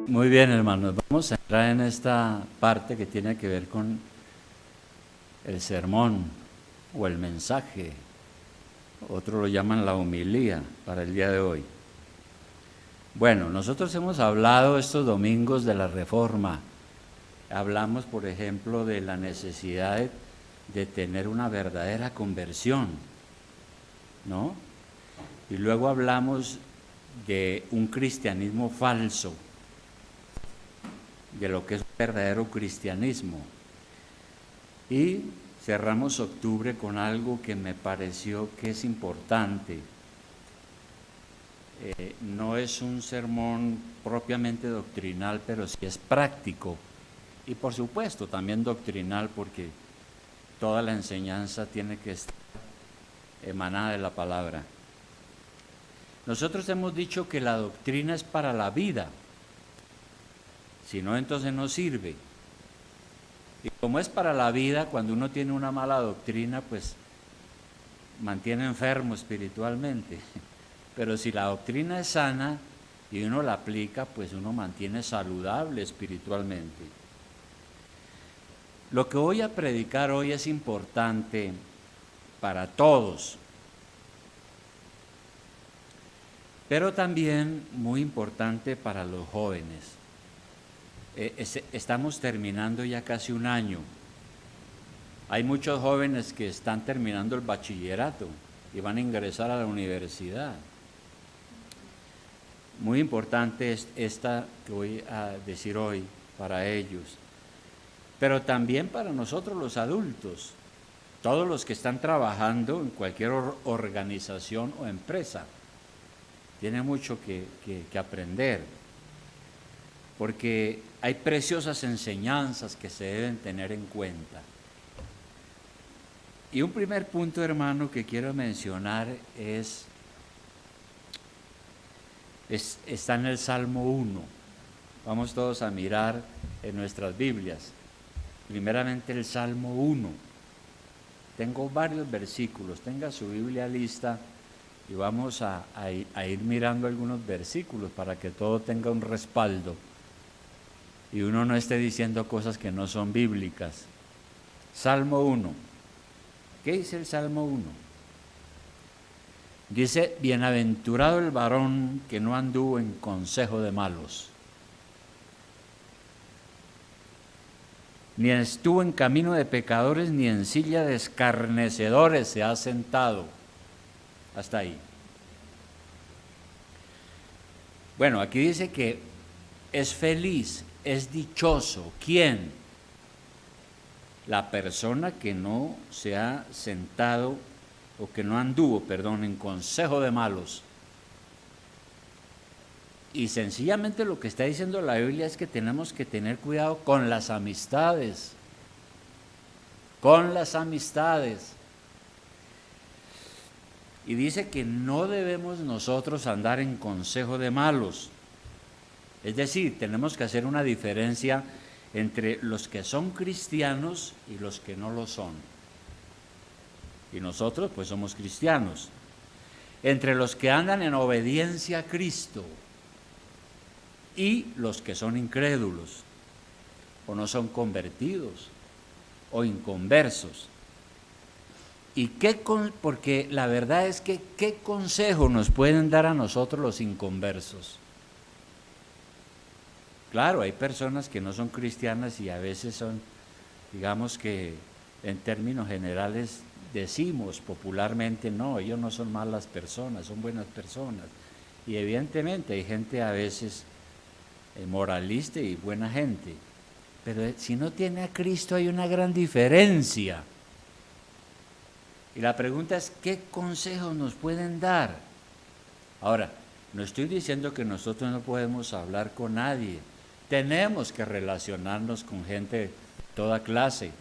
Muy bien, hermanos, vamos a entrar en esta parte que tiene que ver con el sermón o el mensaje. Otros lo llaman la homilía para el día de hoy. Bueno, nosotros hemos hablado estos domingos de la Reforma. Hablamos, por ejemplo, de la necesidad de tener una verdadera conversión, ¿no? Y luego hablamos de un cristianismo falso, de lo que es un verdadero cristianismo. Y cerramos octubre con algo que me pareció que es importante. No es un sermón propiamente doctrinal, pero sí es práctico. Y por supuesto también doctrinal, porque toda la enseñanza tiene que estar emanada de la palabra. Nosotros hemos dicho que la doctrina es para la vida. Si no, entonces no sirve. Y como es para la vida, cuando uno tiene una mala doctrina, pues mantiene enfermo espiritualmente. Pero si la doctrina es sana y uno la aplica, pues uno mantiene saludable espiritualmente. Lo que voy a predicar hoy es importante para todos, pero también muy importante para los jóvenes. Estamos terminando ya casi un año. Hay muchos jóvenes que están terminando el bachillerato y van a ingresar a la universidad. Muy importante es esta que voy a decir hoy para ellos, pero también para nosotros los adultos, todos los que están trabajando en cualquier organización o empresa. Tienen mucho que aprender, porque hay preciosas enseñanzas que se deben tener en cuenta. Y un primer punto, hermano, que quiero mencionar está en el Salmo 1. Vamos todos a mirar en nuestras Biblias. Primeramente el Salmo 1. Tengo varios versículos, tenga su Biblia lista y vamos a ir mirando algunos versículos para que todo tenga un respaldo y uno no esté diciendo cosas que no son bíblicas. Salmo 1. ¿Qué dice el Salmo 1? Dice: bienaventurado el varón que no anduvo en consejo de malos, ni estuvo en camino de pecadores, ni en silla de escarnecedores se ha sentado. Hasta ahí. Bueno, aquí dice que es feliz, es dichoso. ¿Quién? La persona que no se ha sentado o que no anduvo, en consejo de malos. Y sencillamente lo que está diciendo la Biblia es que tenemos que tener cuidado con las amistades. Con las amistades. Y dice que no debemos nosotros andar en consejo de malos. Es decir, tenemos que hacer una diferencia entre los que son cristianos y los que no lo son. Y nosotros pues somos cristianos. Entre los que andan en obediencia a Cristo y los que son incrédulos, o no son convertidos, o inconversos. Porque la verdad es que ¿qué consejo nos pueden dar a nosotros los inconversos? Claro, hay personas que no son cristianas y a veces son, digamos que en términos generales decimos popularmente, no, ellos no son malas personas, son buenas personas. Y evidentemente hay gente a veces moralista y buena gente, pero si no tiene a Cristo hay una gran diferencia. Y la pregunta es, ¿qué consejos nos pueden dar? Ahora, no estoy diciendo que nosotros no podemos hablar con nadie. Tenemos que relacionarnos con gente de toda clase,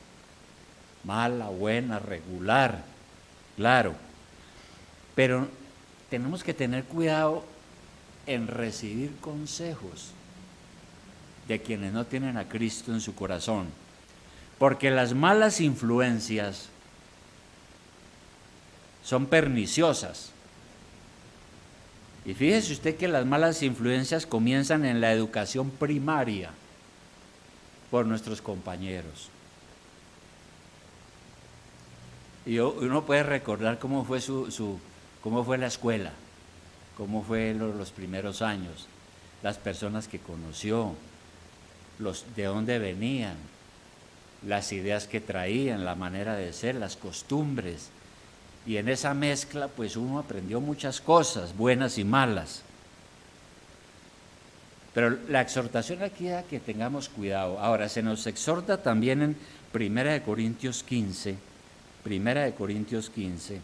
mala, buena, regular, claro. Pero tenemos que tener cuidado en recibir consejos de quienes no tienen a Cristo en su corazón. Porque las malas influencias son perniciosas. Y fíjese usted que las malas influencias comienzan en la educación primaria por nuestros compañeros. Y uno puede recordar cómo fue cómo fue la escuela, cómo fue los primeros años, las personas que conoció, de dónde venían, las ideas que traían, la manera de ser, las costumbres. Y en esa mezcla pues uno aprendió muchas cosas, buenas y malas. Pero la exhortación aquí es a que tengamos cuidado. Ahora, se nos exhorta también en 1 Corintios 15, 1 Corintios 15,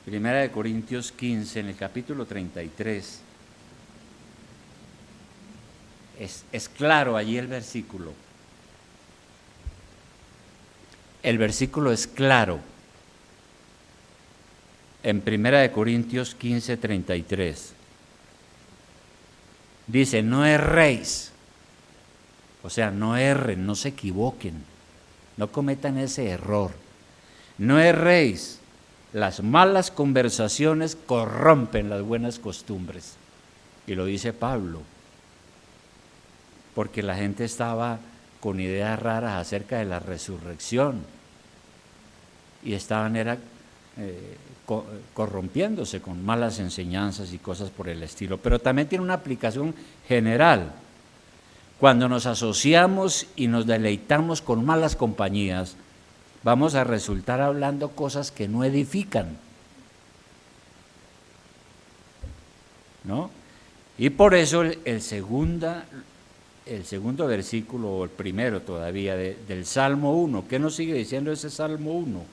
1 Corintios 15, en el capítulo 33. Es claro allí el versículo. El versículo es claro. En 1 Corintios 15, 33. Dice, no erréis. O sea, no erren, no se equivoquen. No cometan ese error. No erréis. Las malas conversaciones corrompen las buenas costumbres. Y lo dice Pablo. Porque la gente estaba con ideas raras acerca de la resurrección. Y estaban corrompiéndose con malas enseñanzas y cosas por el estilo. Pero también tiene una aplicación general. Cuando nos asociamos y nos deleitamos con malas compañías, vamos a resultar hablando cosas que no edifican, ¿no? Y por eso el segundo versículo, o el primero todavía, del Salmo 1, ¿qué nos sigue diciendo ese Salmo 1?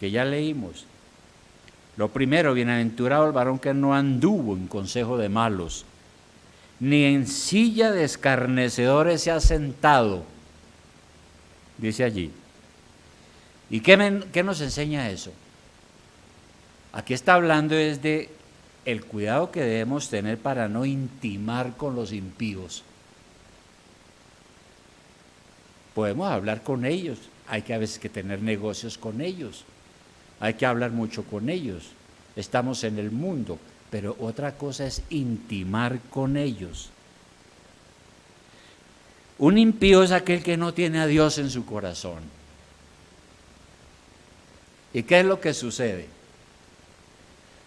Que ya leímos. Lo primero, bienaventurado el varón que no anduvo en consejo de malos, ni en silla de escarnecedores se ha sentado, dice allí. ¿Y qué nos enseña eso? Aquí está hablando es de el cuidado que debemos tener para no intimar con los impíos. Podemos hablar con ellos, hay que a veces que tener negocios con ellos, hay que hablar mucho con ellos, estamos en el mundo, pero otra cosa es intimar con ellos. Un impío es aquel que no tiene a Dios en su corazón. ¿Y qué es lo que sucede?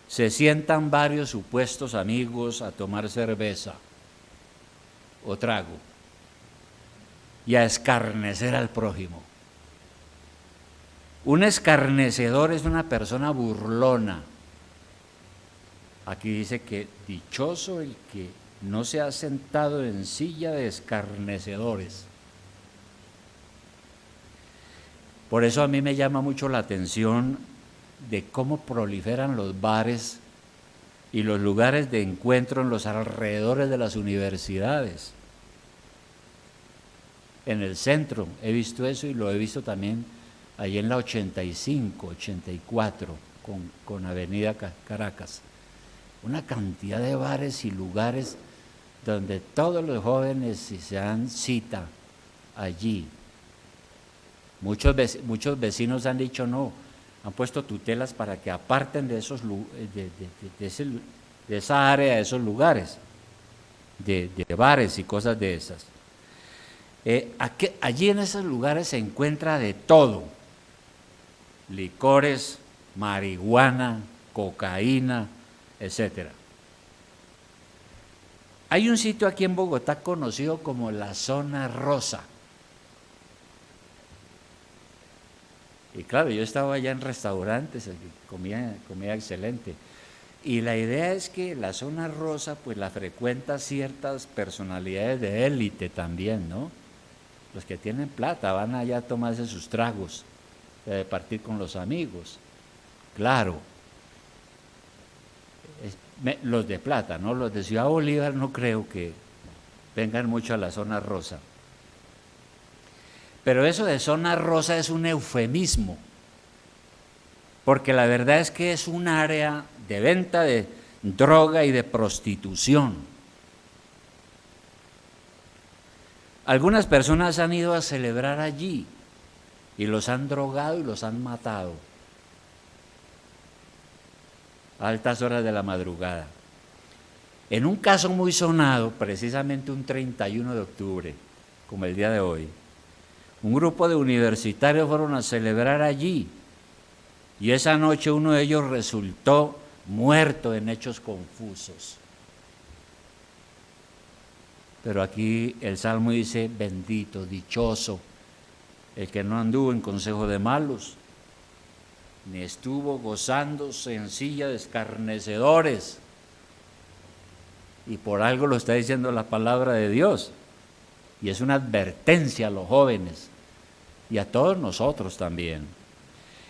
Se sientan varios supuestos amigos a tomar cerveza o trago y a escarnecer al prójimo. Un escarnecedor es una persona burlona. Aquí dice que dichoso el que no se ha sentado en silla de escarnecedores. Por eso a mí me llama mucho la atención de cómo proliferan los bares y los lugares de encuentro en los alrededores de las universidades. En el centro he visto eso y lo he visto también allí en la 85, 84 con Avenida Caracas. Una cantidad de bares y lugares donde todos los jóvenes se dan cita allí. Muchos vecinos han dicho no, han puesto tutelas para que aparten de esa área, de esos lugares, de bares y cosas de esas. Allí en esos lugares se encuentra de todo: licores, marihuana, cocaína, etcétera. Hay un sitio aquí en Bogotá conocido como la Zona Rosa. Y claro, yo estaba allá en restaurantes, comía excelente. Y la idea es que la Zona Rosa pues la frecuenta ciertas personalidades de élite también, ¿no? Los que tienen plata van allá a tomarse sus tragos, de partir con los amigos. Claro. Los de plata, ¿no? Los de Ciudad Bolívar no creo que vengan mucho a la Zona Rosa. Pero eso de Zona Rosa es un eufemismo, porque la verdad es que es un área de venta de droga y de prostitución. Algunas personas han ido a celebrar allí y los han drogado y los han matado. a altas horas de la madrugada. En un caso muy sonado, precisamente un 31 de octubre, como el día de hoy, un grupo de universitarios fueron a celebrar allí y esa noche uno de ellos resultó muerto en hechos confusos. Pero aquí el Salmo dice, bendito, dichoso, el que no anduvo en consejo de malos, ni estuvo gozándose en silla de escarnecedores. Y por algo lo está diciendo la palabra de Dios. Y es una advertencia a los jóvenes y a todos nosotros también.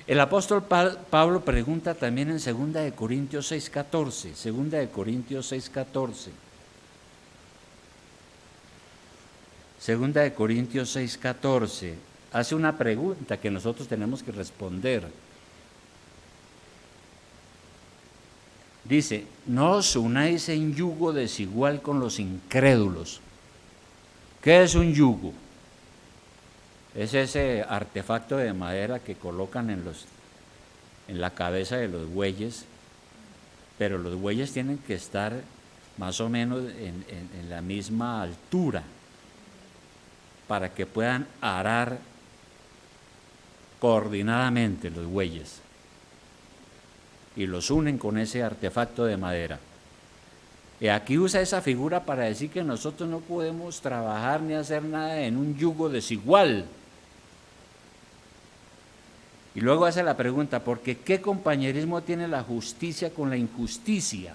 El apóstol Pablo pregunta también en 2 de Corintios 6:14, 2 de Corintios 6:14. 2 de Corintios 6:14 hace una pregunta que nosotros tenemos que responder. Dice, no os unáis en yugo desigual con los incrédulos. ¿Qué es un yugo? Es ese artefacto de madera que colocan en la cabeza de los bueyes, pero los bueyes tienen que estar más o menos en la misma altura para que puedan arar coordinadamente los bueyes. Y los unen con ese artefacto de madera. Y aquí usa esa figura para decir que nosotros no podemos trabajar ni hacer nada en un yugo desigual. Y luego hace la pregunta, porque ¿qué compañerismo tiene la justicia con la injusticia?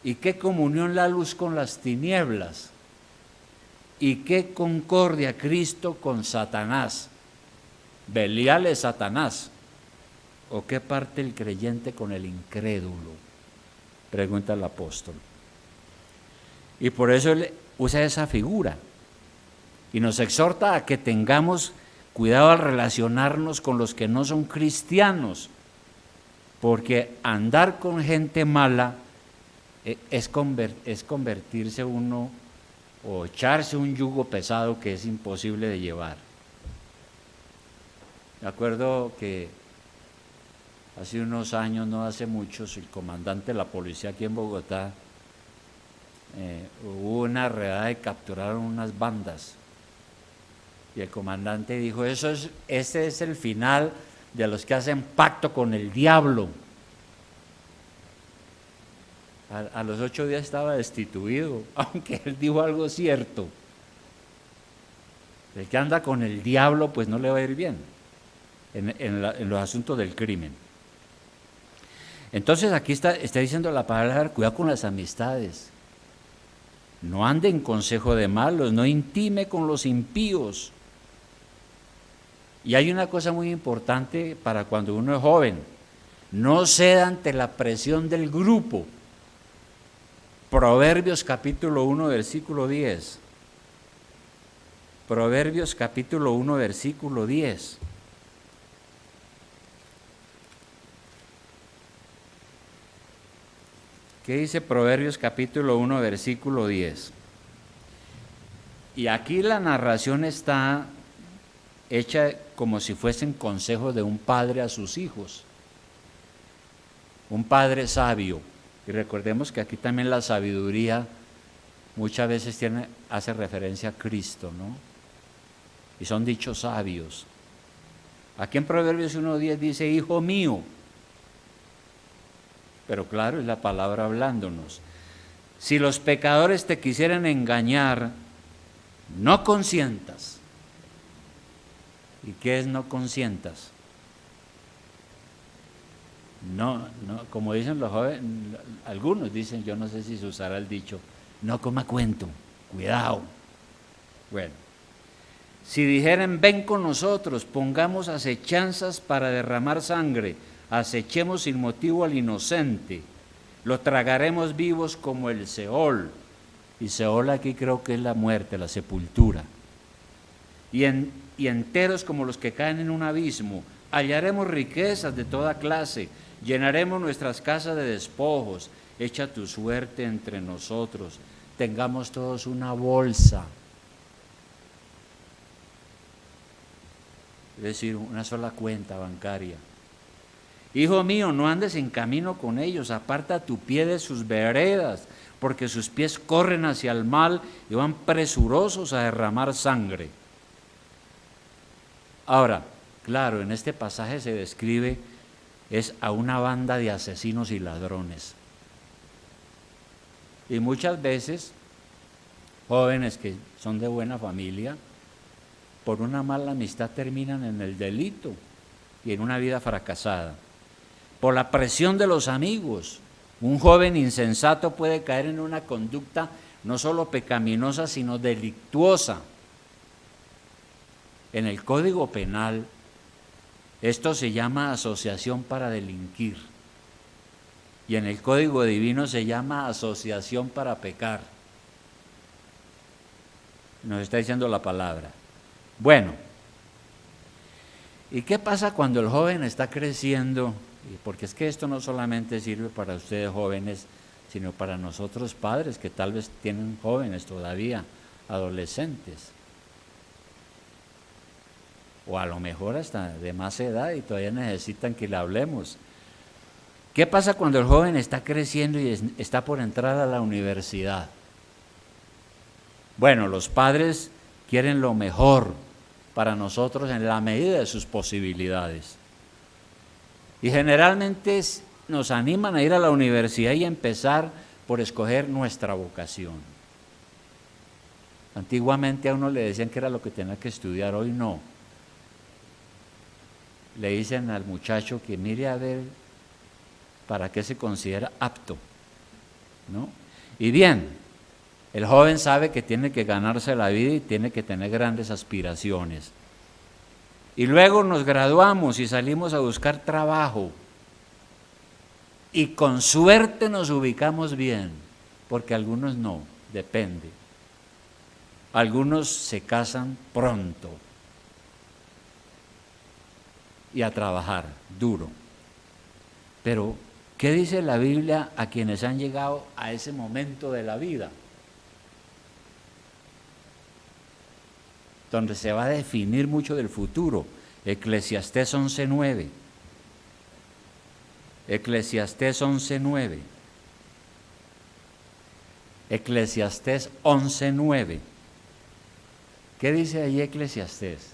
¿Y qué comunión la luz con las tinieblas? ¿Y qué concordia Cristo con Satanás? Belial es Satanás. ¿O qué parte el creyente con el incrédulo? Pregunta el apóstol. Y por eso él usa esa figura. Y nos exhorta a que tengamos cuidado al relacionarnos con los que no son cristianos. Porque andar con gente mala es convertirse uno o echarse un yugo pesado que es imposible de llevar. Me acuerdo que hace unos años, no hace muchos, el comandante de la policía aquí en Bogotá, hubo una redada y capturaron unas bandas. Y el comandante dijo, ese es el final de los que hacen pacto con el diablo. A los 8 días estaba destituido, aunque él dijo algo cierto. El que anda con el diablo, pues no le va a ir bien en los asuntos del crimen. Entonces aquí está diciendo la palabra, cuidado con las amistades. No ande en consejo de malos, no intime con los impíos. Y hay una cosa muy importante para cuando uno es joven, no ceda ante la presión del grupo. Proverbios capítulo 1, versículo 10. Proverbios capítulo 1, versículo 10. ¿Qué dice Proverbios capítulo 1, versículo 10? Y aquí la narración está hecha como si fuesen consejos de un padre a sus hijos. Un padre sabio. Y recordemos que aquí también la sabiduría muchas veces hace referencia a Cristo, ¿no? Y son dichos sabios. Aquí en Proverbios 1:10 dice, hijo mío. Pero claro, es la palabra hablándonos. Si los pecadores te quisieran engañar, no consientas. ¿Y qué es no consientas? No, como dicen los jóvenes, algunos dicen, yo no sé si se usará el dicho, no coma cuento, cuidado. Bueno, si dijeren, ven con nosotros, pongamos acechanzas para derramar sangre, acechemos sin motivo al inocente, lo tragaremos vivos como el Seol. Y Seol aquí creo que es la muerte, la sepultura. Y enteros como los que caen en un abismo, hallaremos riquezas de toda clase, llenaremos nuestras casas de despojos, echa tu suerte entre nosotros, tengamos todos una bolsa. Es decir, una sola cuenta bancaria. Hijo mío, no andes en camino con ellos, aparta tu pie de sus veredas, porque sus pies corren hacia el mal y van presurosos a derramar sangre. Ahora, claro, en este pasaje se describe es a una banda de asesinos y ladrones. Y muchas veces, jóvenes que son de buena familia, por una mala amistad terminan en el delito y en una vida fracasada. Por la presión de los amigos, un joven insensato puede caer en una conducta no solo pecaminosa, sino delictuosa. En el Código Penal, esto se llama asociación para delinquir. Y en el Código Divino se llama asociación para pecar. Nos está diciendo la palabra. Bueno, ¿y qué pasa cuando el joven está creciendo? Porque es que esto no solamente sirve para ustedes jóvenes, sino para nosotros padres que tal vez tienen jóvenes todavía, adolescentes. O a lo mejor hasta de más edad y todavía necesitan que le hablemos. ¿Qué pasa cuando el joven está creciendo y está por entrar a la universidad? Bueno, los padres quieren lo mejor para nosotros en la medida de sus posibilidades. Y generalmente nos animan a ir a la universidad y empezar por escoger nuestra vocación. Antiguamente a uno le decían que era lo que tenía que estudiar, hoy no. Le dicen al muchacho que mire a ver para qué se considera apto, ¿no? Y bien, el joven sabe que tiene que ganarse la vida y tiene que tener grandes aspiraciones. Y luego nos graduamos y salimos a buscar trabajo. Y con suerte nos ubicamos bien, porque algunos no, depende. Algunos se casan pronto. Y a trabajar duro. Pero, ¿qué dice la Biblia a quienes han llegado a ese momento de la vida? Donde se va a definir mucho del futuro. Eclesiastés 11:9. Eclesiastés 11:9. Eclesiastés 11:9. ¿Qué dice allí Eclesiastés?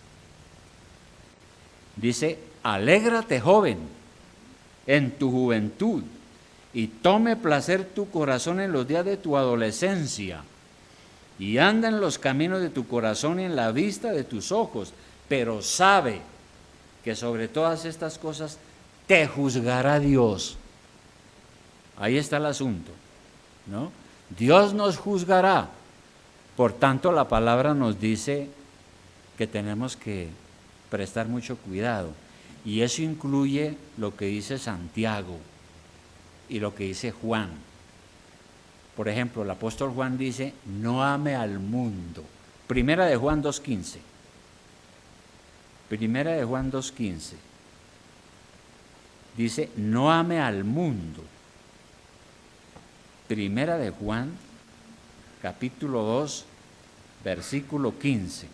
Dice, alégrate joven en tu juventud y tome placer tu corazón en los días de tu adolescencia y anda en los caminos de tu corazón y en la vista de tus ojos, pero sabe que sobre todas estas cosas te juzgará Dios. Ahí está el asunto, ¿no? Dios nos juzgará. Por tanto, la palabra nos dice que tenemos que prestar mucho cuidado. Y eso incluye lo que dice Santiago y lo que dice Juan. Por ejemplo, el apóstol Juan dice, no ame al mundo. Primera de Juan 2:15. Primera de Juan 2:15. Dice, no ame al mundo. Primera de Juan, capítulo 2, versículo 15.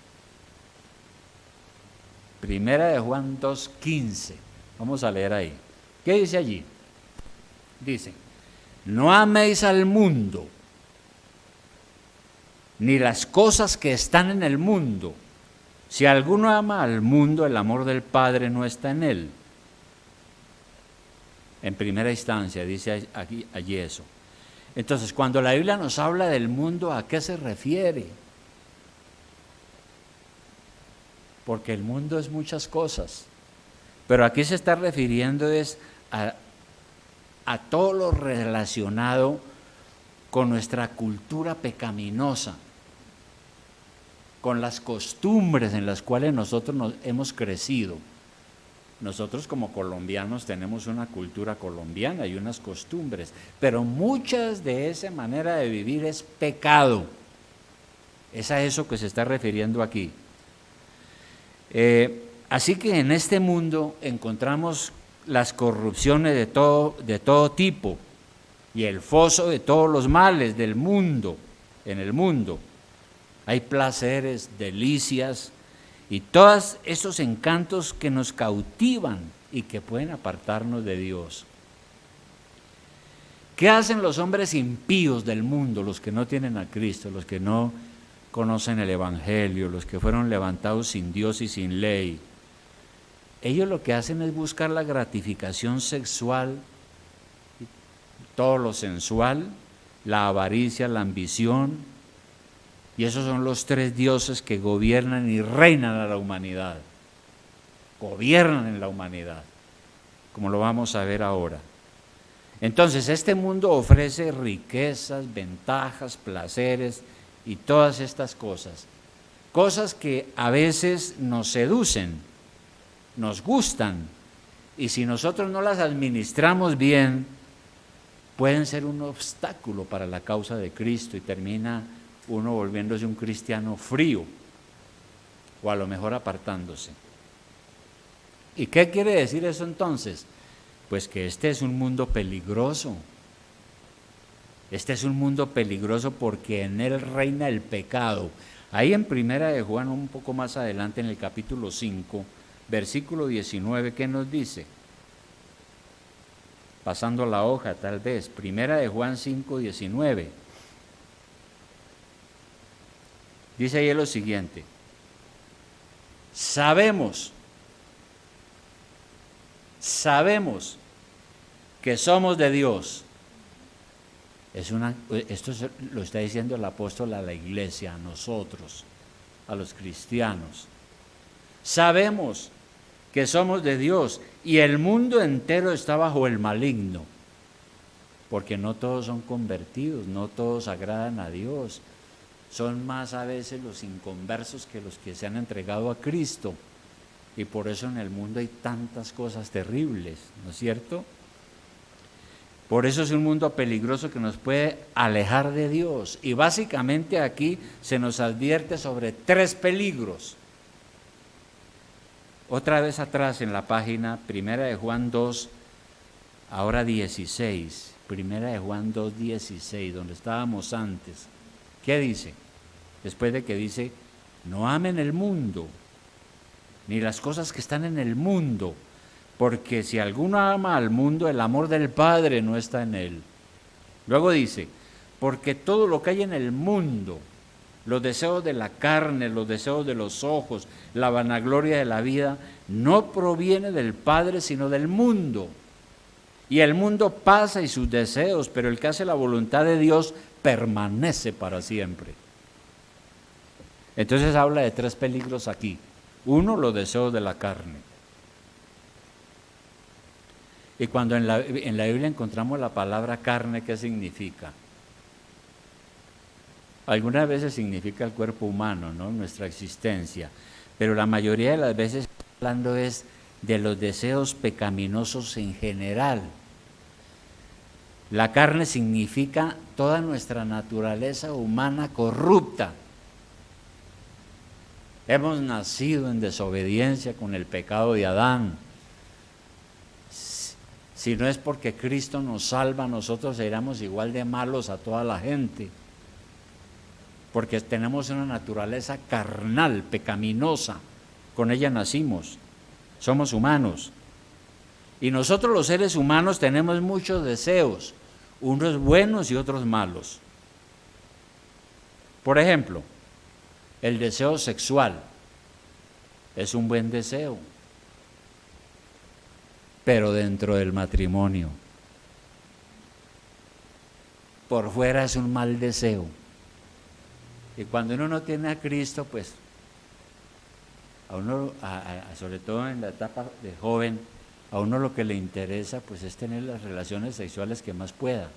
Primera de Juan 2:15. Vamos a leer ahí. ¿Qué dice allí? Dice, no améis al mundo, ni las cosas que están en el mundo. Si alguno ama al mundo, el amor del Padre no está en él. En primera instancia dice allí eso. Entonces, cuando la Biblia nos habla del mundo, ¿a qué se refiere? Porque el mundo es muchas cosas, pero aquí se está refiriendo es a todo lo relacionado con nuestra cultura pecaminosa, con las costumbres en las cuales nosotros hemos crecido. Nosotros como colombianos tenemos una cultura colombiana y unas costumbres, pero muchas de esa manera de vivir es pecado. Es a eso que se está refiriendo aquí. Así que en este mundo encontramos las corrupciones de todo tipo y el foso de todos los males del mundo. En el mundo hay placeres, delicias y todos esos encantos que nos cautivan y que pueden apartarnos de Dios. ¿Qué hacen los hombres impíos del mundo, los que no tienen a Cristo, los que no conocen el Evangelio, los que fueron levantados sin Dios y sin ley? Ellos lo que hacen es buscar la gratificación sexual, todo lo sensual, la avaricia, la ambición, y esos son los tres dioses que gobiernan y reinan a la humanidad. Gobiernan en la humanidad, como lo vamos a ver ahora. Entonces, este mundo ofrece riquezas, ventajas, placeres y todas estas cosas. Cosas que a veces nos seducen, nos gustan, y si nosotros no las administramos bien, pueden ser un obstáculo para la causa de Cristo y termina uno volviéndose un cristiano frío o a lo mejor apartándose. ¿Y qué quiere decir eso entonces? Pues que este es un mundo peligroso. Este es un mundo peligroso porque en él reina el pecado. Ahí en Primera de Juan, un poco más adelante en el capítulo 5, versículo 19, ¿qué nos dice? Pasando la hoja tal vez, Primera de Juan 5, 19. Dice ahí lo siguiente: sabemos que somos de Dios. Esto lo está diciendo el apóstol a la iglesia, a nosotros, a los cristianos. Sabemos que somos de Dios y el mundo entero está bajo el maligno, porque no todos son convertidos, no todos agradan a Dios. Son más a veces los inconversos que los que se han entregado a Cristo. Y por eso en el mundo hay tantas cosas terribles, ¿no es cierto? Por eso es un mundo peligroso que nos puede alejar de Dios. Y básicamente aquí se nos advierte sobre tres peligros. Otra vez atrás en la página, Primera de Juan 2, ahora 16. Primera de Juan 2, 16, donde estábamos antes. ¿Qué dice? Después de que dice, no amen el mundo, ni las cosas que están en el mundo, porque si alguno ama al mundo, el amor del Padre no está en él. Luego dice, porque todo lo que hay en el mundo, los deseos de la carne, los deseos de los ojos, la vanagloria de la vida, no proviene del Padre, sino del mundo. Y el mundo pasa y sus deseos, pero el que hace la voluntad de Dios permanece para siempre. Entonces habla de tres peligros aquí. Uno, los deseos de la carne. Y cuando en la Biblia encontramos la palabra carne, ¿qué significa? Algunas veces significa el cuerpo humano, ¿no? Nuestra existencia. Pero la mayoría de las veces hablando es de los deseos pecaminosos en general. La carne significa toda nuestra naturaleza humana corrupta. Hemos nacido en desobediencia con el pecado de Adán. Si no es porque Cristo nos salva, nosotros seríamos igual de malos a toda la gente. Porque tenemos una naturaleza carnal, pecaminosa. Con ella nacimos. Somos humanos. Y nosotros los seres humanos tenemos muchos deseos, unos buenos y otros malos. Por ejemplo, el deseo sexual es un buen deseo, pero dentro del matrimonio. Por fuera es un mal deseo. Y cuando uno no tiene a Cristo, pues a uno, sobre todo en la etapa de joven, a uno lo que le interesa pues es tener las relaciones sexuales que más pueda,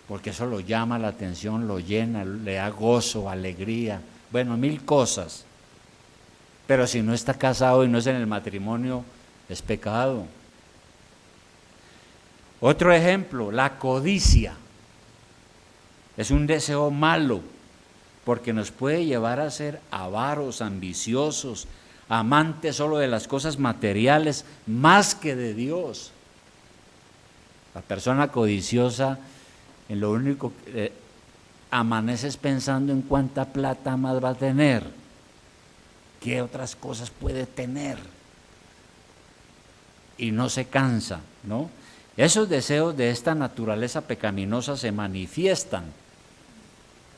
porque eso lo llama la atención, lo llena, le da gozo, alegría, bueno, mil cosas. Pero si no está casado y no es en el matrimonio, es pecado. Otro ejemplo, la codicia. Es un deseo malo, porque nos puede llevar a ser avaros, ambiciosos, amantes solo de las cosas materiales, más que de Dios. La persona codiciosa, en lo único que amanece pensando en cuánta plata más va a tener. ¿qué otras cosas puede tener? Y no se cansa, ¿no? Esos deseos de esta naturaleza pecaminosa se manifiestan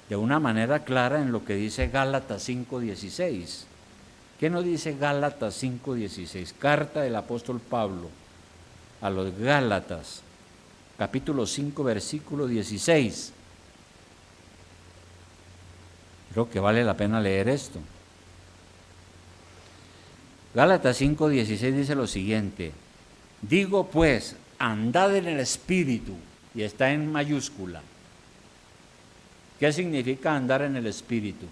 de una manera clara en lo que dice Gálatas 5:16. ¿Qué nos dice Gálatas 5:16? Carta del apóstol Pablo a los Gálatas, capítulo 5, versículo 16. Creo que vale la pena leer esto. Gálatas 5:16 dice lo siguiente: digo pues, andad en el Espíritu, y está en mayúscula. ¿Qué significa andar en el Espíritu?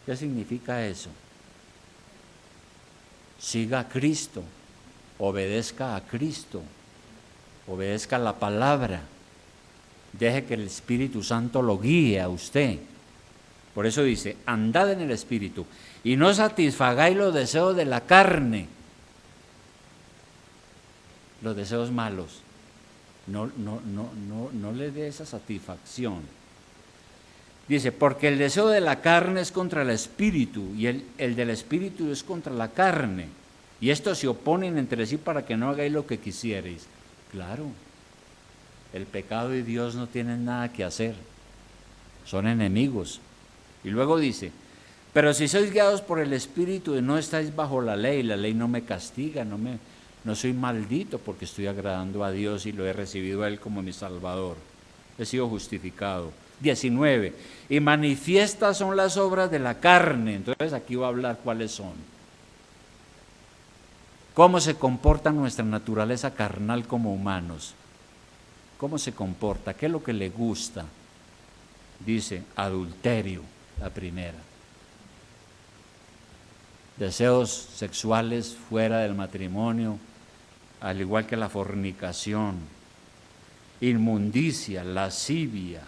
¿Qué significa eso? Siga a Cristo, obedezca a Cristo, obedezca la palabra, deje que el Espíritu Santo lo guíe a usted. Por eso dice, andad en el Espíritu y no satisfagáis los deseos de la carne, los deseos malos. No le dé esa satisfacción. Dice, porque el deseo de la carne es contra el Espíritu y el del Espíritu es contra la carne. Y estos se oponen entre sí para que no hagáis lo que quisierais. Claro, el pecado y Dios no tienen nada que hacer, son enemigos. Y luego dice, pero si sois guiados por el Espíritu y no estáis bajo la ley no me castiga, no soy maldito porque estoy agradando a Dios y lo he recibido a Él como mi Salvador. He sido justificado. 19. Y manifiestas son las obras de la carne. Entonces aquí va a hablar cuáles son. ¿Cómo se comporta nuestra naturaleza carnal como humanos? ¿Cómo se comporta? ¿Qué es lo que le gusta? Dice, adulterio, la primera. Deseos sexuales fuera del matrimonio, al igual que la fornicación, inmundicia, lascivia,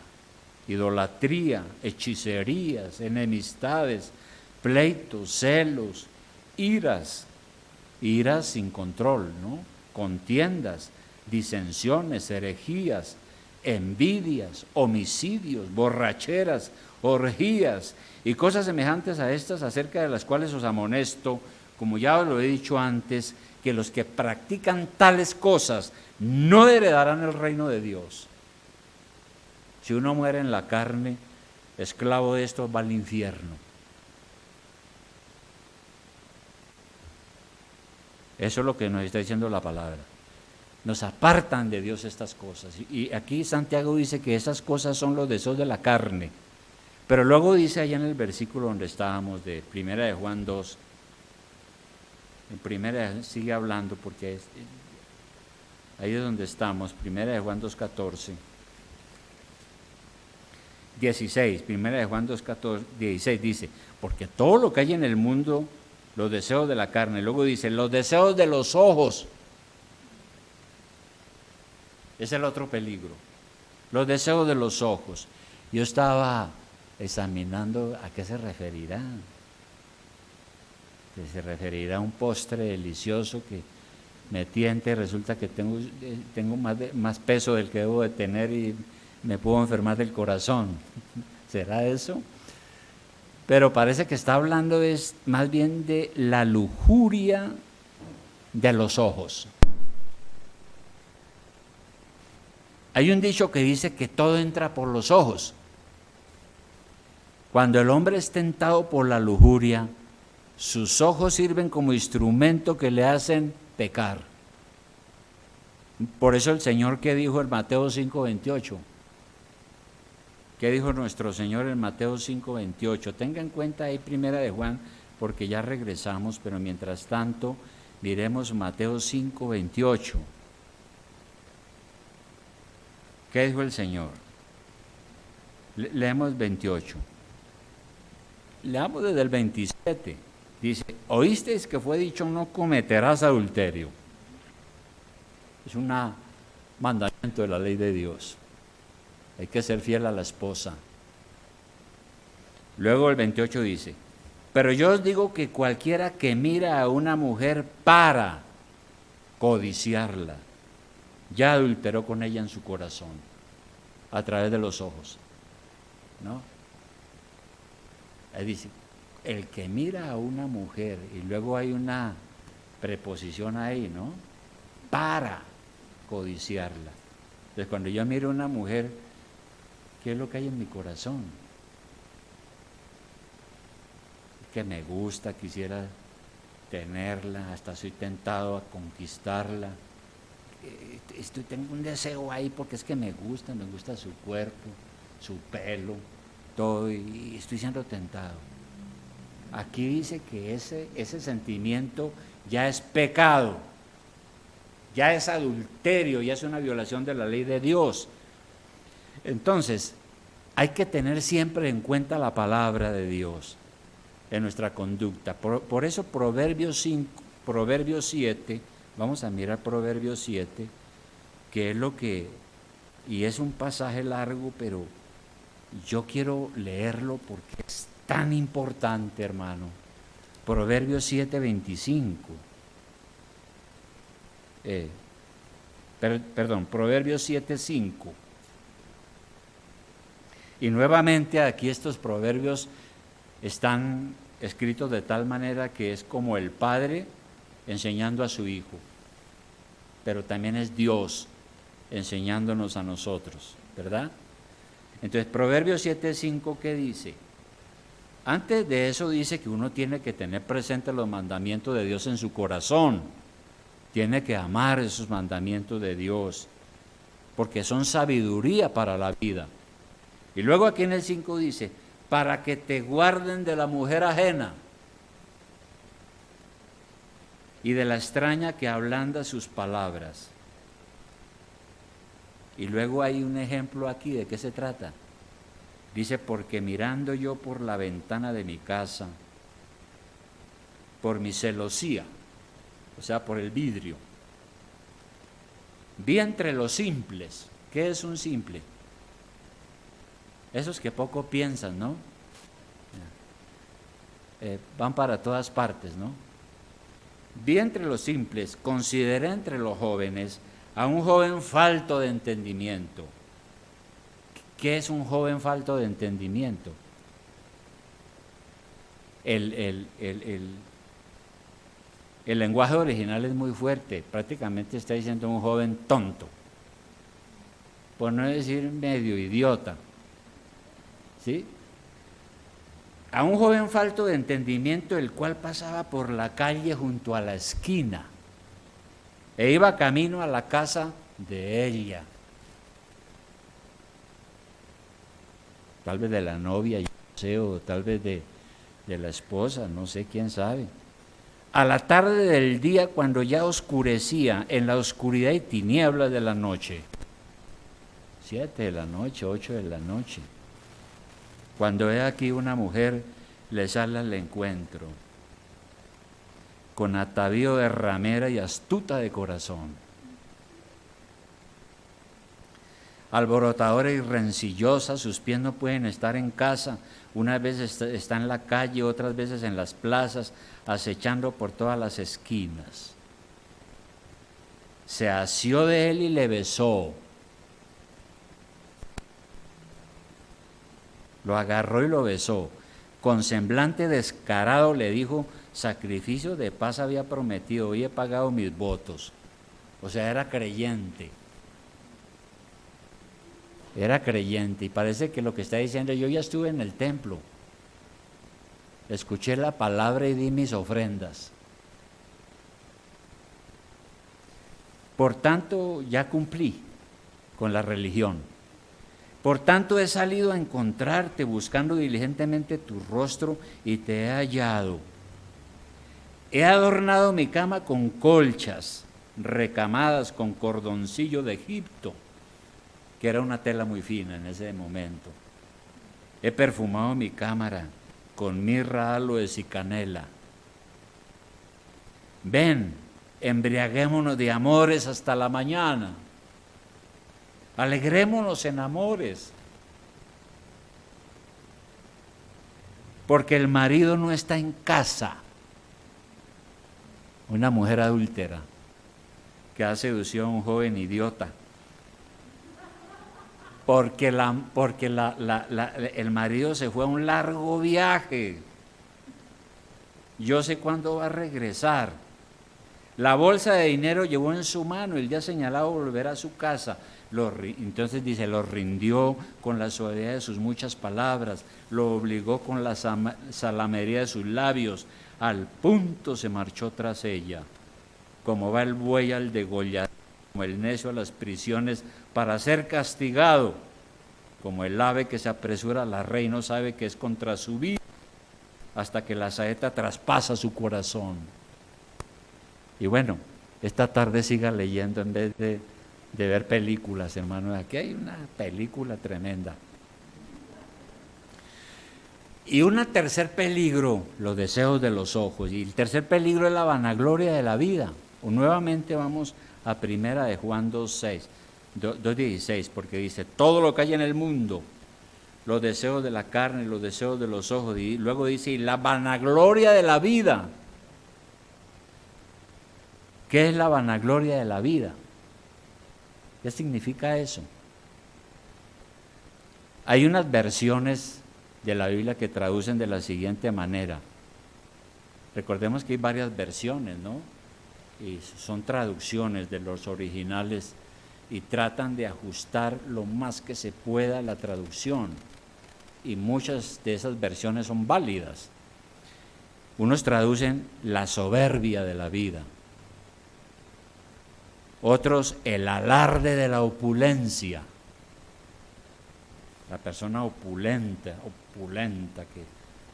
idolatría, hechicerías, enemistades, pleitos, celos, iras sin control, ¿no? Contiendas, disensiones, herejías, envidias, homicidios, borracheras, orgías y cosas semejantes a estas, acerca de las cuales os amonesto, como ya os lo he dicho antes, que los que practican tales cosas no heredarán el reino de Dios. Si uno muere en la carne, esclavo de esto, va al infierno. Eso es lo que nos está diciendo la palabra. Nos apartan de Dios estas cosas. Y aquí Santiago dice que esas cosas son los deseos de la carne. Pero luego dice allá en el versículo donde estábamos, de Primera de Juan 2, en Primera sigue hablando porque ahí es donde estamos, Primera de Juan 2:14. 16, Primera de Juan 2:14, 16 dice, porque todo lo que hay en el mundo, los deseos de la carne, luego dice, los deseos de los ojos, es el otro peligro, los deseos de los ojos. Yo estaba examinando a qué se referirá. Que se referirá a un postre delicioso que me tiente, resulta que tengo más peso del que debo de tener y me puedo enfermar del corazón. ¿Será eso? Pero parece que está hablando es más bien de la lujuria de los ojos. Hay un dicho que dice que todo entra por los ojos. Cuando el hombre es tentado por la lujuria, sus ojos sirven como instrumento que le hacen pecar. Por eso el Señor, ¿qué dijo en Mateo 5:28? ¿Qué dijo nuestro Señor en Mateo 5:28? Tenga en cuenta ahí Primera de Juan, porque ya regresamos, pero mientras tanto miremos Mateo 5:28. ¿Qué dijo el Señor? Leemos 28. Leamos desde el 27. Dice, oísteis que fue dicho, no cometerás adulterio. Es un mandamiento de la ley de Dios. Hay que ser fiel a la esposa. Luego el 28 dice, pero yo os digo que cualquiera que mira a una mujer para codiciarla, ya adulteró con ella en su corazón, a través de los ojos, ¿no? Ahí dice, el que mira a una mujer, y luego hay una preposición ahí, ¿no? Para codiciarla. Entonces, cuando yo miro a una mujer, ¿qué es lo que hay en mi corazón? Que me gusta, quisiera tenerla, hasta soy tentado a conquistarla. Tengo un deseo ahí porque es que me gusta su cuerpo, su pelo, todo, y estoy siendo tentado. Aquí dice que ese sentimiento ya es pecado, ya es adulterio, ya es una violación de la ley de Dios. Entonces, hay que tener siempre en cuenta la palabra de Dios en nuestra conducta. Por eso Proverbios 7, vamos a mirar Proverbios 7, que es lo que, y es un pasaje largo, pero yo quiero leerlo porque es tan importante, hermano. Proverbios 7, 25. Proverbios 7, 5. Y nuevamente aquí estos proverbios están escritos de tal manera que es como el padre enseñando a su hijo, pero también es Dios enseñándonos a nosotros, ¿verdad? Entonces, Proverbios 7:5, ¿qué dice? Antes de eso dice que uno tiene que tener presente los mandamientos de Dios en su corazón, tiene que amar esos mandamientos de Dios, porque son sabiduría para la vida. Y luego aquí en el 5 dice, para que te guarden de la mujer ajena y de la extraña que ablanda sus palabras. Y luego hay un ejemplo aquí, ¿de qué se trata? Dice, porque mirando yo por la ventana de mi casa, por mi celosía, o sea, por el vidrio, vi entre los simples. ¿Qué es un simple? Esos que poco piensan, ¿no? Van para todas partes, ¿no? Vi entre los simples, consideré entre los jóvenes a un joven falto de entendimiento. ¿Qué es un joven falto de entendimiento? El lenguaje original es muy fuerte, prácticamente está diciendo un joven tonto, por no decir medio idiota, ¿sí? A un joven falto de entendimiento, el cual pasaba por la calle junto a la esquina e iba camino a la casa de ella, tal vez de la novia, yo no sé, o tal vez de la esposa, no sé, quién sabe. A la tarde del día, cuando ya oscurecía, en la oscuridad y tinieblas de la noche, 7 de la noche, 8 de la noche, cuando ve aquí una mujer, le sale al encuentro, con atavío de ramera y astuta de corazón, alborotadora y rencillosa, sus pies no pueden estar en casa, unas veces está en la calle, otras veces en las plazas, acechando por todas las esquinas. Se asió de él y le besó. Lo agarró y lo besó. Con semblante descarado le dijo, sacrificio de paz había prometido, hoy he pagado mis votos. O sea, era creyente. Era creyente y parece que lo que está diciendo, yo ya estuve en el templo, escuché la palabra y di mis ofrendas. Por tanto, ya cumplí con la religión. Por tanto, he salido a encontrarte buscando diligentemente tu rostro y te he hallado. He adornado mi cama con colchas recamadas con cordoncillo de Egipto, que era una tela muy fina en ese momento. He perfumado mi cámara con mirra, aloes y canela. Ven, embriaguémonos de amores hasta la mañana. Alegrémonos en amores. Porque el marido no está en casa. Una mujer adúltera que ha seducido a un joven idiota. Porque el marido se fue a un largo viaje yo sé cuándo va a regresar. La bolsa de dinero llevó en su mano, el día señalado volver a su casa. Entonces dice, lo rindió con la suavidad de sus muchas palabras, lo obligó con la salamería de sus labios, al punto se marchó tras ella. Como va el buey al degolladero, como el necio a las prisiones para ser castigado, como el ave que se apresura a la rey no sabe que es contra su vida, hasta que la saeta traspasa su corazón. Y bueno, esta tarde siga leyendo en vez de ver películas, hermano. Aquí hay una película tremenda. Y un tercer peligro, los deseos de los ojos. Y el tercer peligro es la vanagloria de la vida. O nuevamente vamos a primera de Juan 2:16, porque dice, todo lo que hay en el mundo, los deseos de la carne, los deseos de los ojos, y luego dice, y la vanagloria de la vida. ¿Qué es la vanagloria de la vida? ¿Qué significa eso? Hay unas versiones de la Biblia que traducen de la siguiente manera. Recordemos que hay varias versiones, ¿no? Y son traducciones de los originales y tratan de ajustar lo más que se pueda la traducción. Y muchas de esas versiones son válidas. Unos traducen la soberbia de la vida. Otros, el alarde de la opulencia. La persona opulenta que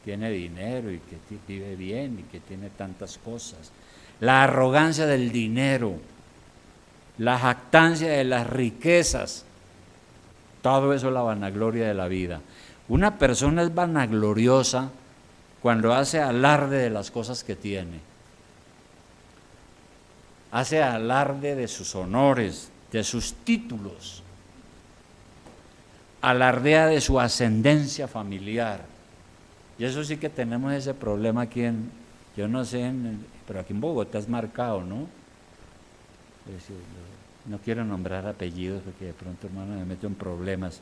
tiene dinero y que vive bien y que tiene tantas cosas. La arrogancia del dinero, la jactancia de las riquezas, todo eso es la vanagloria de la vida. Una persona es vanagloriosa cuando hace alarde de las cosas que tiene. Hace alarde de sus honores, de sus títulos, alardea de su ascendencia familiar. Y eso sí que tenemos ese problema aquí yo no sé, pero aquí en Bogotá es marcado, ¿no? No quiero nombrar apellidos porque de pronto, hermano, me meto en problemas,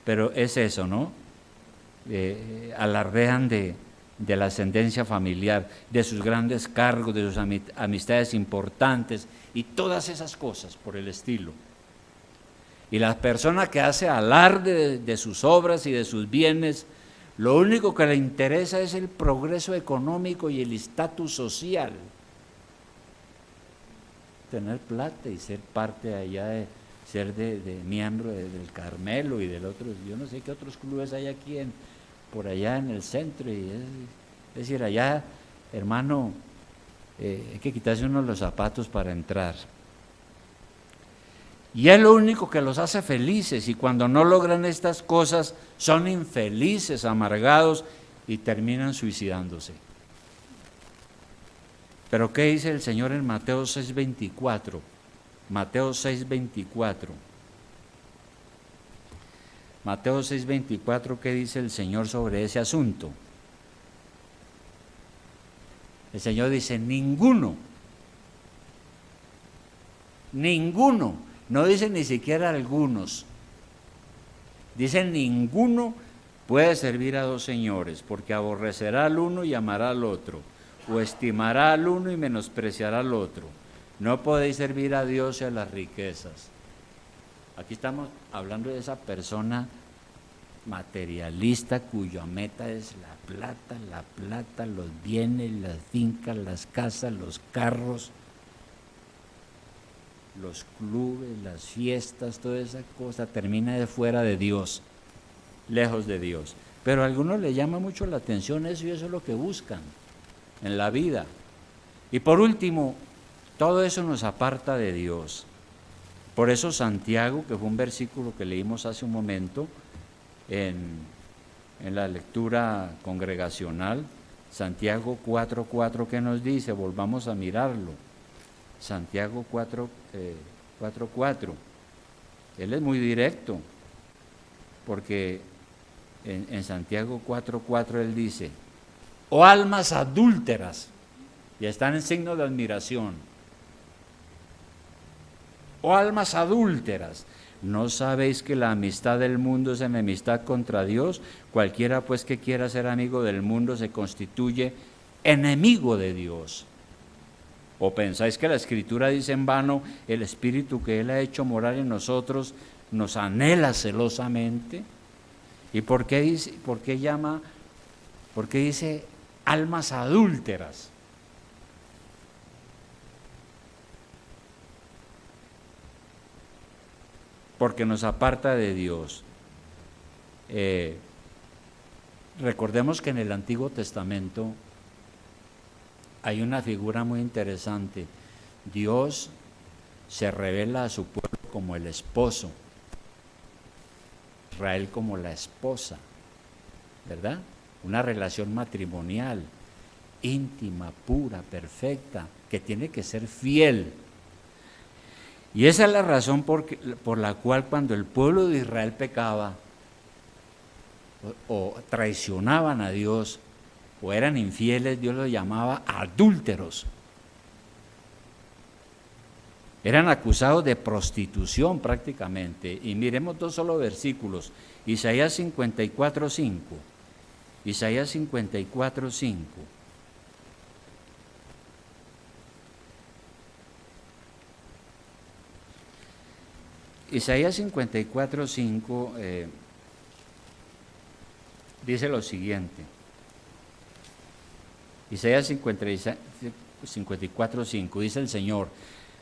pero es eso, ¿no? Alardean de la ascendencia familiar, de sus grandes cargos, de sus amistades importantes y todas esas cosas por el estilo. Y la persona que hace alarde de sus obras y de sus bienes, lo único que le interesa es el progreso económico y el estatus social. Tener plata y ser parte allá ser de miembro del Carmelo y del otro, yo no sé qué otros clubes hay aquí por allá en el centro. Es decir, allá, hermano, hay que quitarse uno los zapatos para entrar. Y es lo único que los hace felices, y cuando no logran estas cosas son infelices, amargados y terminan suicidándose. Pero ¿qué dice el Señor en Mateo 6:24? Mateo 6:24. Mateo 6:24, ¿qué dice el Señor sobre ese asunto? El Señor dice, ninguno, no dice ni siquiera algunos, dice ninguno puede servir a dos señores, porque aborrecerá al uno y amará al otro, o estimará al uno y menospreciará al otro. No podéis servir a Dios y a las riquezas. Aquí estamos hablando de esa persona materialista cuya meta es la plata, los bienes, las fincas, las casas, los carros, los clubes, las fiestas, toda esa cosa termina de fuera de Dios, lejos de Dios. Pero a algunos les llama mucho la atención eso, y eso es lo que buscan en la vida. Y por último, todo eso nos aparta de Dios. Por eso Santiago, que fue un versículo que leímos hace un momento en la lectura congregacional, Santiago 4:4, ¿qué nos dice? Volvamos a mirarlo. Santiago 4:4. Él es muy directo, porque en Santiago 4:4 él dice, oh almas adúlteras, y están en signo de admiración. Oh almas adúlteras, ¿no sabéis que la amistad del mundo es enemistad contra Dios? Cualquiera pues que quiera ser amigo del mundo se constituye enemigo de Dios. ¿O pensáis que la Escritura dice en vano, el Espíritu que Él ha hecho morar en nosotros nos anhela celosamente? ¿Y por qué dice, por qué dice almas adúlteras? Porque nos aparta de Dios. Recordemos que en el Antiguo Testamento hay una figura muy interesante. Dios se revela a su pueblo como el esposo, Israel como la esposa, ¿verdad? Una relación matrimonial, íntima, pura, perfecta, que tiene que ser fiel. Y esa es la razón por la cual cuando el pueblo de Israel pecaba o traicionaban a Dios o eran infieles, Dios los llamaba adúlteros. Eran acusados de prostitución prácticamente. Y miremos dos solo versículos. Isaías 54:5. Isaías 54:5. Isaías 54:5 dice lo siguiente. Isaías 54:5 dice el Señor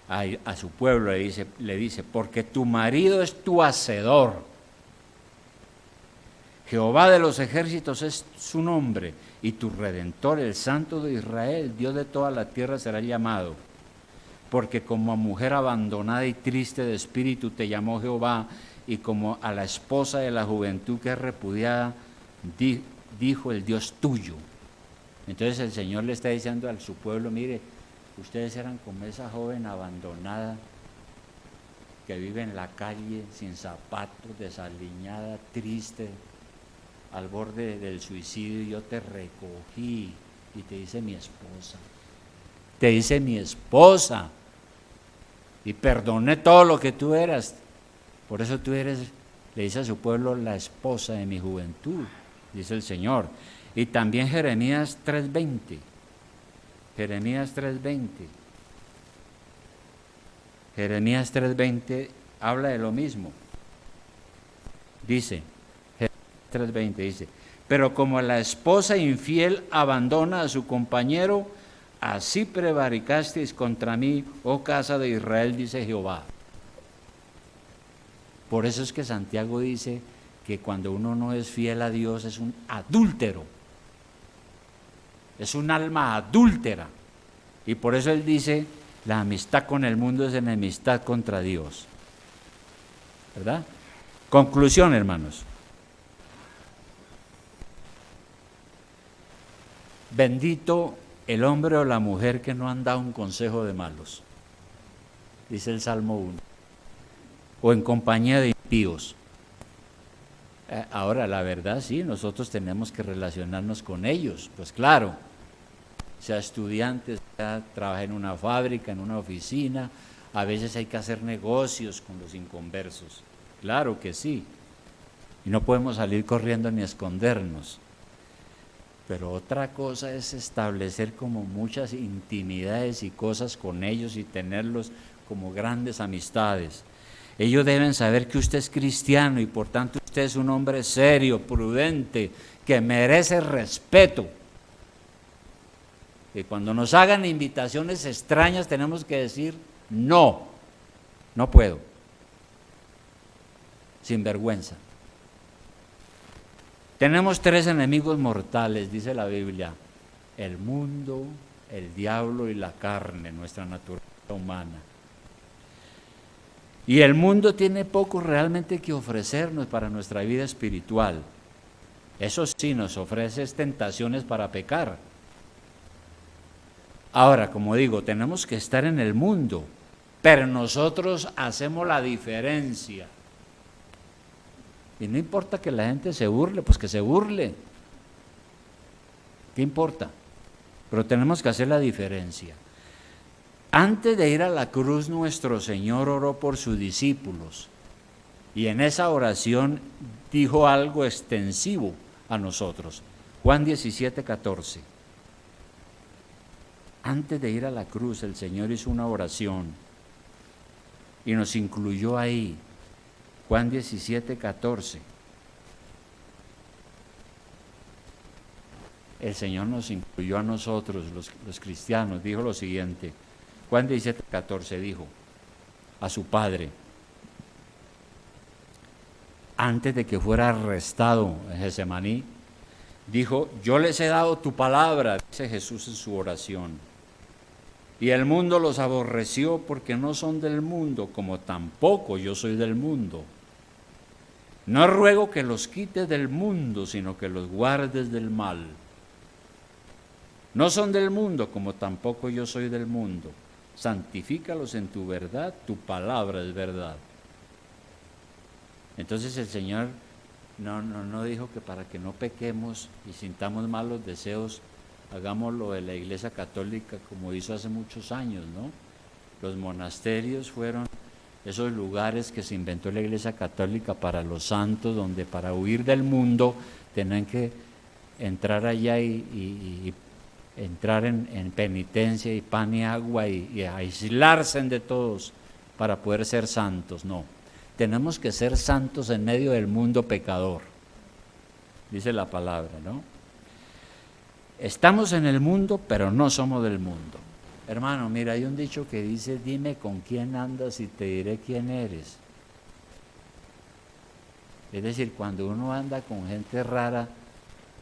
a su pueblo, le dice, porque tu marido es tu hacedor, Jehová de los ejércitos es su nombre, y tu Redentor, el Santo de Israel, Dios de toda la tierra será llamado. Porque como a mujer abandonada y triste de espíritu te llamó Jehová, y como a la esposa de la juventud que es repudiada, dijo el Dios tuyo. Entonces el Señor le está diciendo a su pueblo, mire, ustedes eran como esa joven abandonada que vive en la calle sin zapatos, desaliñada, triste, al borde del suicidio. Yo te recogí y te hice mi esposa. Te hice mi esposa y perdoné todo lo que tú eras. Por eso tú eres, le dice a su pueblo, la esposa de mi juventud, dice el Señor. Y también Jeremías 3:20. Jeremías 3:20. Jeremías 3:20 habla de lo mismo. Dice, Jeremías 3:20 dice, pero como la esposa infiel abandona a su compañero, así prevaricasteis contra mí, oh casa de Israel, dice Jehová. Por eso es que Santiago dice que cuando uno no es fiel a Dios es un adúltero. Es un alma adúltera. Y por eso él dice, la amistad con el mundo es enemistad contra Dios. ¿Verdad? Conclusión, hermanos. Bendito el hombre o la mujer que no han dado un consejo de malos, dice el Salmo 1, o en compañía de impíos. Ahora, la verdad, sí, nosotros tenemos que relacionarnos con ellos, pues claro, sea estudiante, sea trabaja en una fábrica, en una oficina, a veces hay que hacer negocios con los inconversos, claro que sí, y no podemos salir corriendo ni escondernos. Pero otra cosa es establecer como muchas intimidades y cosas con ellos y tenerlos como grandes amistades. Ellos deben saber que usted es cristiano y por tanto usted es un hombre serio, prudente, que merece respeto. Y cuando nos hagan invitaciones extrañas tenemos que decir no, no puedo, sin vergüenza. Tenemos tres enemigos mortales, dice la Biblia: el mundo, el diablo y la carne, nuestra naturaleza humana. Y el mundo tiene poco realmente que ofrecernos para nuestra vida espiritual. Eso sí, nos ofrece tentaciones para pecar. Ahora, como digo, tenemos que estar en el mundo, pero nosotros hacemos la diferencia. Y no importa que la gente se burle, pues que se burle. ¿Qué importa? Pero tenemos que hacer la diferencia. Antes de ir a la cruz, nuestro Señor oró por sus discípulos. Y en esa oración dijo algo extensivo a nosotros. Juan 17:14. Antes de ir a la cruz, el Señor hizo una oración y nos incluyó ahí. Juan 17, 14. El Señor nos incluyó a nosotros, los cristianos. Dijo lo siguiente. Juan 17, 14 dijo a su Padre, antes de que fuera arrestado en Getsemaní, dijo, yo les he dado tu palabra, dice Jesús en su oración, y el mundo los aborreció porque no son del mundo, como tampoco yo soy del mundo. No ruego que los quites del mundo, sino que los guardes del mal. No son del mundo, como tampoco yo soy del mundo. Santifícalos en tu verdad, tu palabra es verdad. Entonces el Señor no dijo que para que no pequemos y sintamos malos deseos, hagámoslo de la Iglesia Católica como hizo hace muchos años, ¿no? Los monasterios fueron esos lugares que se inventó la Iglesia Católica para los santos, donde para huir del mundo tenían que entrar allá y entrar en penitencia y pan y agua y aislarse de todos para poder ser santos. No, tenemos que ser santos en medio del mundo pecador, dice la palabra, ¿no? Estamos en el mundo, pero no somos del mundo. Hermano, mira, hay un dicho que dice, dime con quién andas y te diré quién eres. Es decir, cuando uno anda con gente rara,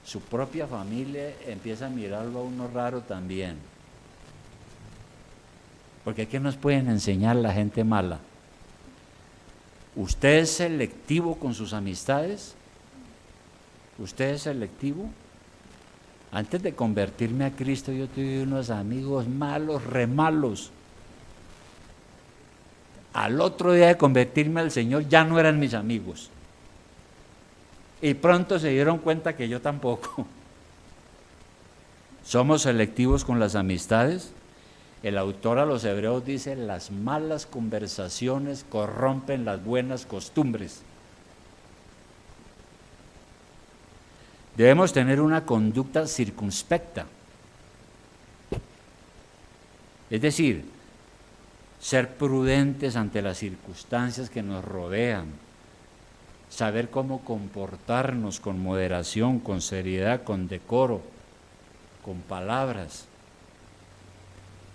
su propia familia empieza a mirarlo a uno raro también. Porque ¿qué nos pueden enseñar la gente mala? ¿Usted es selectivo con sus amistades? ¿Usted es selectivo? Antes de convertirme a Cristo, yo tuve unos amigos malos, re malos. Al otro día de convertirme al Señor, ya no eran mis amigos. Y pronto se dieron cuenta que yo tampoco. ¿Somos selectivos con las amistades? El autor a los Hebreos dice, las malas conversaciones corrompen las buenas costumbres. Debemos tener una conducta circunspecta. Es decir, ser prudentes ante las circunstancias que nos rodean, saber cómo comportarnos con moderación, con seriedad, con decoro, con palabras.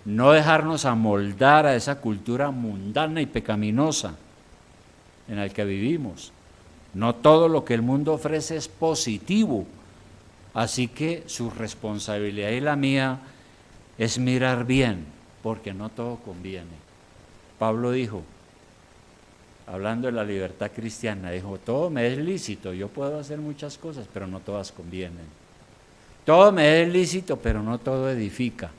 No dejarnos amoldar a esa cultura mundana y pecaminosa en la que vivimos. No todo lo que el mundo ofrece es positivo, así que su responsabilidad y la mía es mirar bien, porque no todo conviene. Pablo dijo, hablando de la libertad cristiana, dijo, todo me es lícito, yo puedo hacer muchas cosas, pero no todas convienen. Todo me es lícito, pero no todo edifica.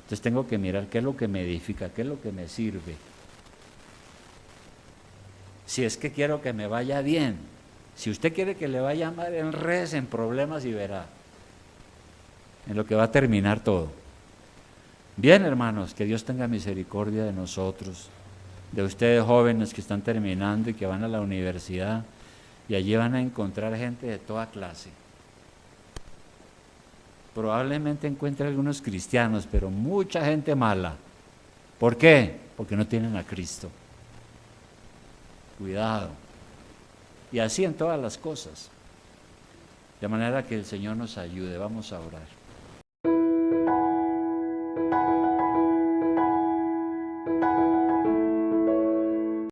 Entonces tengo que mirar qué es lo que me edifica, qué es lo que me sirve. Si es que quiero que me vaya bien, si usted quiere que le vaya mal, enredes en problemas y verá en lo que va a terminar todo. Bien, hermanos, que Dios tenga misericordia de nosotros, de ustedes jóvenes que están terminando y que van a la universidad y allí van a encontrar gente de toda clase. Probablemente encuentre algunos cristianos, pero mucha gente mala. ¿Por qué? Porque no tienen a Cristo. Cuidado. Y así en todas las cosas. De manera que el Señor nos ayude. Vamos a orar.